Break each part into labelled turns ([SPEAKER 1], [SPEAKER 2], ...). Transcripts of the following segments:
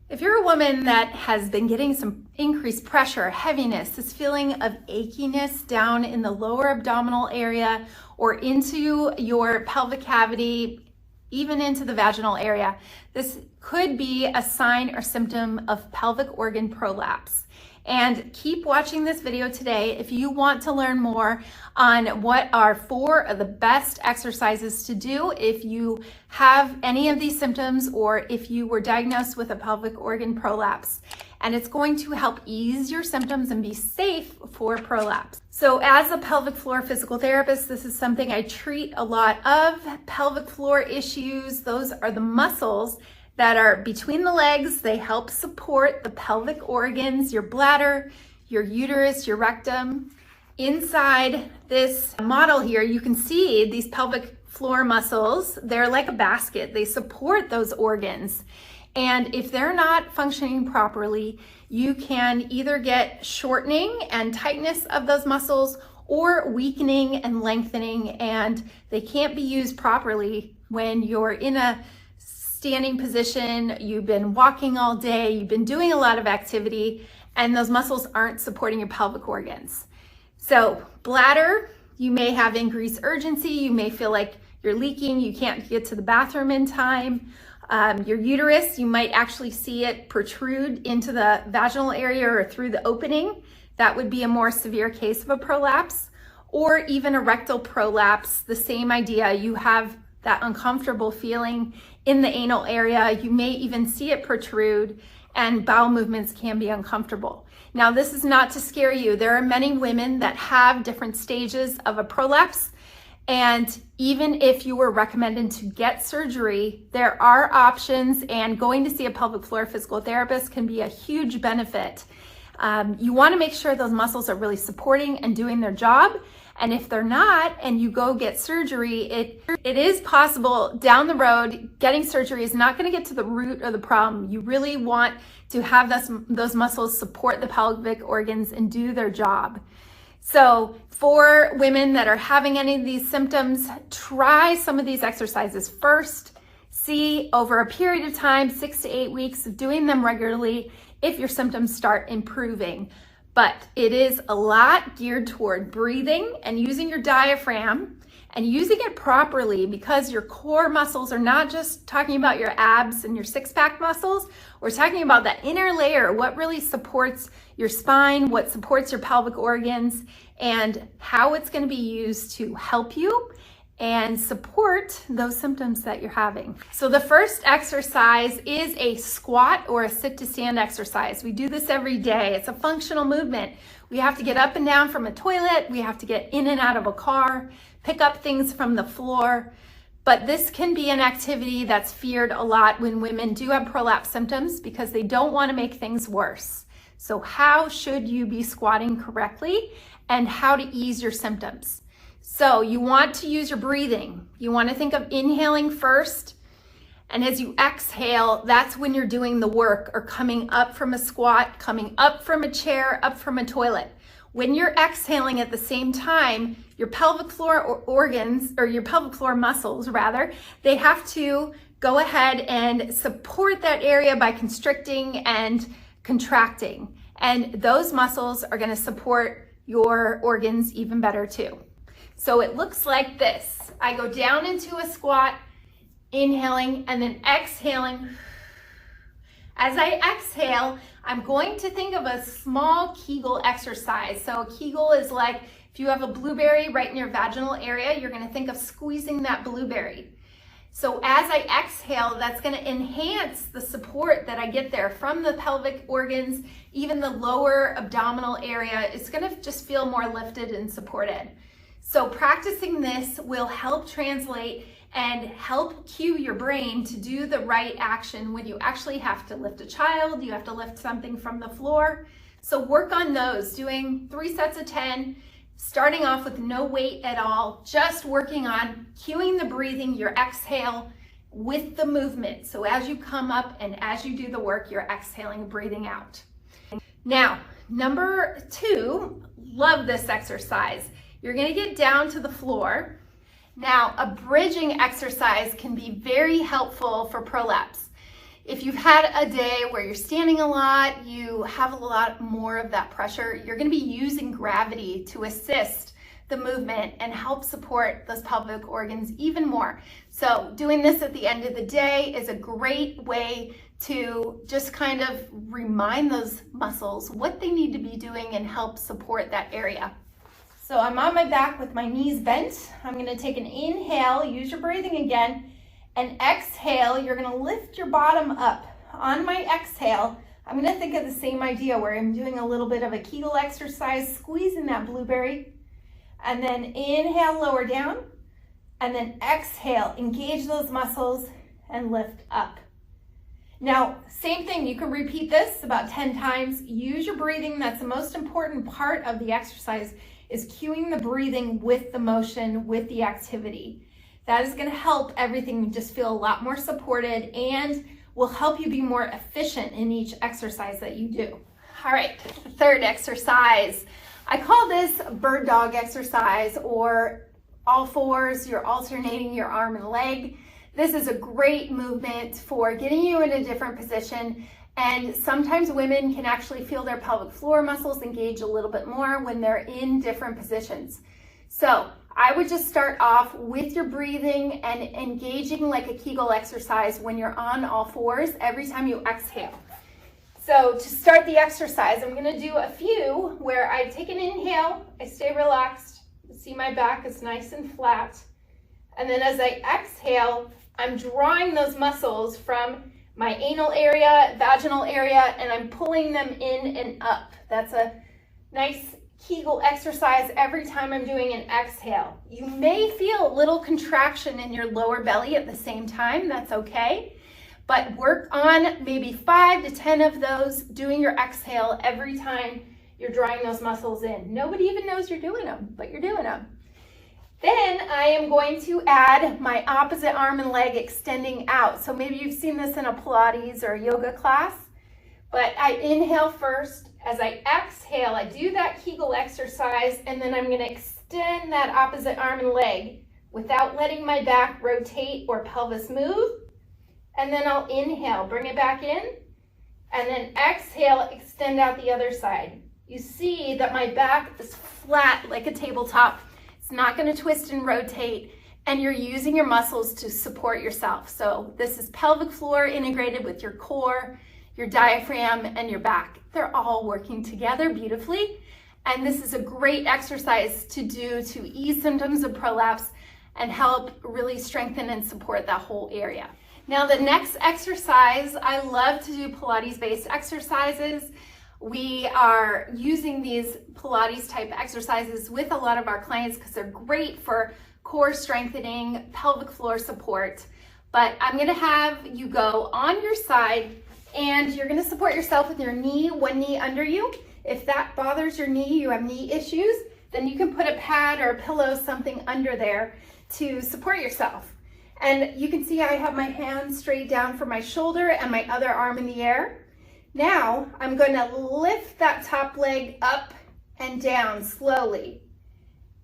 [SPEAKER 1] If you're a woman that has been getting some increased pressure, heaviness, this feeling of achiness down in the lower abdominal area or into your pelvic cavity, even into the vaginal area, this could be a sign or symptom of pelvic organ prolapse. And keep watching this video today if you want to learn more on what are 4 of the best exercises to do if you have any of these symptoms or if you were diagnosed with a pelvic organ prolapse. And it's going to help ease your symptoms and be safe for prolapse. So as a pelvic floor physical therapist, this is something I treat a lot of. Pelvic floor issues, those are the muscles that are between the legs. They help support the pelvic organs, your bladder, your uterus, your rectum. Inside this model here, you can see these pelvic floor muscles. They're like a basket. They support those organs. And if they're not functioning properly, you can either get shortening and tightness of those muscles or weakening and lengthening, and they can't be used properly when you're in a standing position, you've been walking all day, you've been doing a lot of activity, and those muscles aren't supporting your pelvic organs. So bladder, you may have increased urgency, you may feel like you're leaking, you can't get to the bathroom in time. Your uterus, you might actually see it protrude into the vaginal area or through the opening. That would be a more severe case of a prolapse. Or even a rectal prolapse, the same idea. You have that uncomfortable feeling in the anal area. You may even see it protrude, and bowel movements can be uncomfortable. Now, this is not to scare you. There are many women that have different stages of a prolapse, and even if you were recommended to get surgery, there are options, and going to see a pelvic floor physical therapist can be a huge benefit. You want to make sure those muscles are really supporting and doing their job. And if they're not, and you go get surgery, it is possible down the road. Getting surgery is not going to get to the root of the problem. You really want to have those muscles support the pelvic organs and do their job. So for women that are having any of these symptoms, try some of these exercises first. See over a period of time, 6 to 8 weeks of doing them regularly, if your symptoms start improving. But it is a lot geared toward breathing and using your diaphragm and using it properly, because your core muscles are not just talking about your abs and your six-pack muscles. We're talking about that inner layer, what really supports your spine, what supports your pelvic organs, and how it's going to be used to help you and support those symptoms that you're having. So the first exercise is a squat or a sit to stand exercise. We do this every day. It's a functional movement. We have to get up and down from a toilet. We have to get in and out of a car, pick up things from the floor. But this can be an activity that's feared a lot when women do have prolapse symptoms, because they don't want to make things worse. So how should you be squatting correctly, and how to ease your symptoms? So you want to use your breathing. You want to think of inhaling first, and as you exhale, that's when you're doing the work, or coming up from a squat, coming up from a chair, up from a toilet. When you're exhaling at the same time, your pelvic floor organs, or your pelvic floor muscles rather, they have to go ahead and support that area by constricting and contracting. And those muscles are going to support your organs even better too. So it looks like this. I go down into a squat, inhaling, and then exhaling. As I exhale, I'm going to think of a small Kegel exercise. So a Kegel is like, if you have a blueberry right in your vaginal area, you're going to think of squeezing that blueberry. So as I exhale, that's going to enhance the support that I get there from the pelvic organs, even the lower abdominal area. It's going to just feel more lifted and supported. So practicing this will help translate and help cue your brain to do the right action when you actually have to lift a child, you have to lift something from the floor. So work on those, doing 3 sets of 10, starting off with no weight at all, just working on cueing the breathing, your exhale with the movement. So as you come up and as you do the work, you're exhaling and breathing out. Now, number 2, love this exercise. You're going to get down to the floor. Now, a bridging exercise can be very helpful for prolapse. If you've had a day where you're standing a lot, you have a lot more of that pressure, you're going to be using gravity to assist the movement and help support those pelvic organs even more. So doing this at the end of the day is a great way to just kind of remind those muscles what they need to be doing and help support that area. So I'm on my back with my knees bent. I'm going to take an inhale, use your breathing again, and exhale. You're going to lift your bottom up. On my exhale, I'm going to think of the same idea where I'm doing a little bit of a Kegel exercise, squeezing that blueberry, and then inhale, lower down, and then exhale, engage those muscles and lift up. Now, same thing, you can repeat this about 10 times. Use your breathing. That's the most important part of the exercise, is cueing the breathing with the motion, with the activity. That is going to help everything just feel a lot more supported and will help you be more efficient in each exercise that you do. All right, the third exercise. I call this bird dog exercise, or all fours. You're alternating your arm and leg. This is a great movement for getting you in a different position, and sometimes women can actually feel their pelvic floor muscles engage a little bit more when they're in different positions. So I would just start off with your breathing and engaging like a Kegel exercise when you're on all fours every time you exhale. So to start the exercise, I'm going to do a few where I take an inhale, I stay relaxed, see my back is nice and flat, and then as I exhale, I'm drawing those muscles from my anal area, vaginal area, and I'm pulling them in and up. That's a nice Kegel exercise every time I'm doing an exhale. You may feel a little contraction in your lower belly at the same time. That's okay. But work on maybe 5 to 10 of those, doing your exhale every time you're drawing those muscles in. Nobody even knows you're doing them, but you're doing them. Then I am going to add my opposite arm and leg extending out. So maybe you've seen this in a Pilates or a yoga class, but I inhale first. As I exhale, I do that Kegel exercise, and then I'm going to extend that opposite arm and leg without letting my back rotate or pelvis move. And then I'll inhale, bring it back in, and then exhale, extend out the other side. You see that my back is flat like a tabletop. It's not going to twist and rotate, and you're using your muscles to support yourself. So this is pelvic floor integrated with your core, your diaphragm, and your back. They're all working together beautifully, and this is a great exercise to do to ease symptoms of prolapse and help really strengthen and support that whole area. Now the next exercise, I love to do Pilates-based exercises. We are using these Pilates type exercises with a lot of our clients because they're great for core strengthening, pelvic floor support. But I'm going to have you go on your side, and you're going to support yourself with your knee, one knee under you. If that bothers your knee, you have knee issues, then you can put a pad or a pillow, something under there to support yourself. And you can see I have my hands straight down from my shoulder and my other arm in the air. Now I'm going to lift that top leg up and down slowly.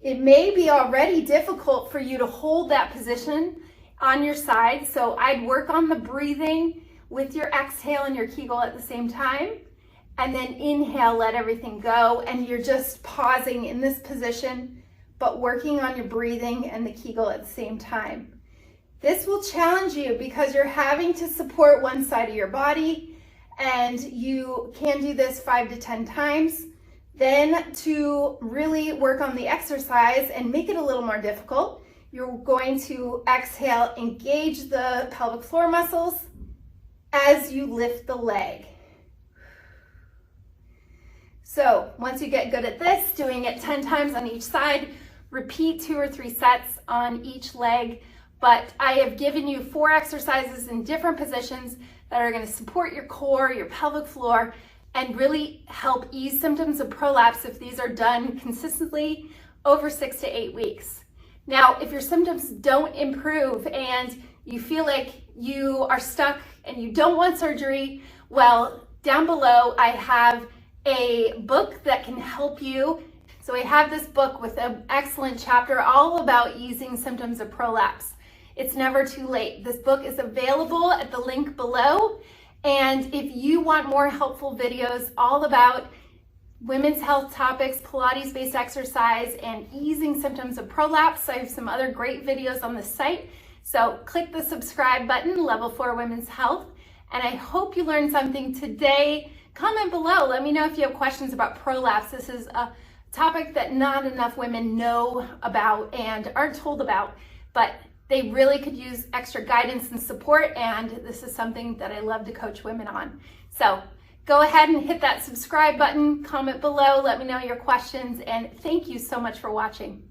[SPEAKER 1] It may be already difficult for you to hold that position on your side, so I'd work on the breathing with your exhale and your Kegel at the same time, and then inhale, let everything go, and you're just pausing in this position, but working on your breathing and the Kegel at the same time. This will challenge you because you're having to support one side of your body, and you can do this 5 to 10 times. Then to really work on the exercise and make it a little more difficult, you're going to exhale, engage the pelvic floor muscles as you lift the leg. So once you get good at this, doing it 10 times on each side, repeat 2 or 3 sets on each leg. But I have given you 4 exercises in different positions that are going to support your core, your pelvic floor, and really help ease symptoms of prolapse if these are done consistently over 6 to 8 weeks. Now, if your symptoms don't improve and you feel like you are stuck and you don't want surgery, well, down below I have a book that can help you. So I have this book with an excellent chapter all about easing symptoms of prolapse. It's never too late. This book is available at the link below. And if you want more helpful videos all about women's health topics, Pilates-based exercise, and easing symptoms of prolapse, I have some other great videos on the site. So click the subscribe button, Level 4 Women's Health. And I hope you learned something today. Comment below. Let me know if you have questions about prolapse. This is a topic that not enough women know about and aren't told about, but they really could use extra guidance and support, and this is something that I love to coach women on. So go ahead and hit that subscribe button, comment below, let me know your questions, and thank you so much for watching.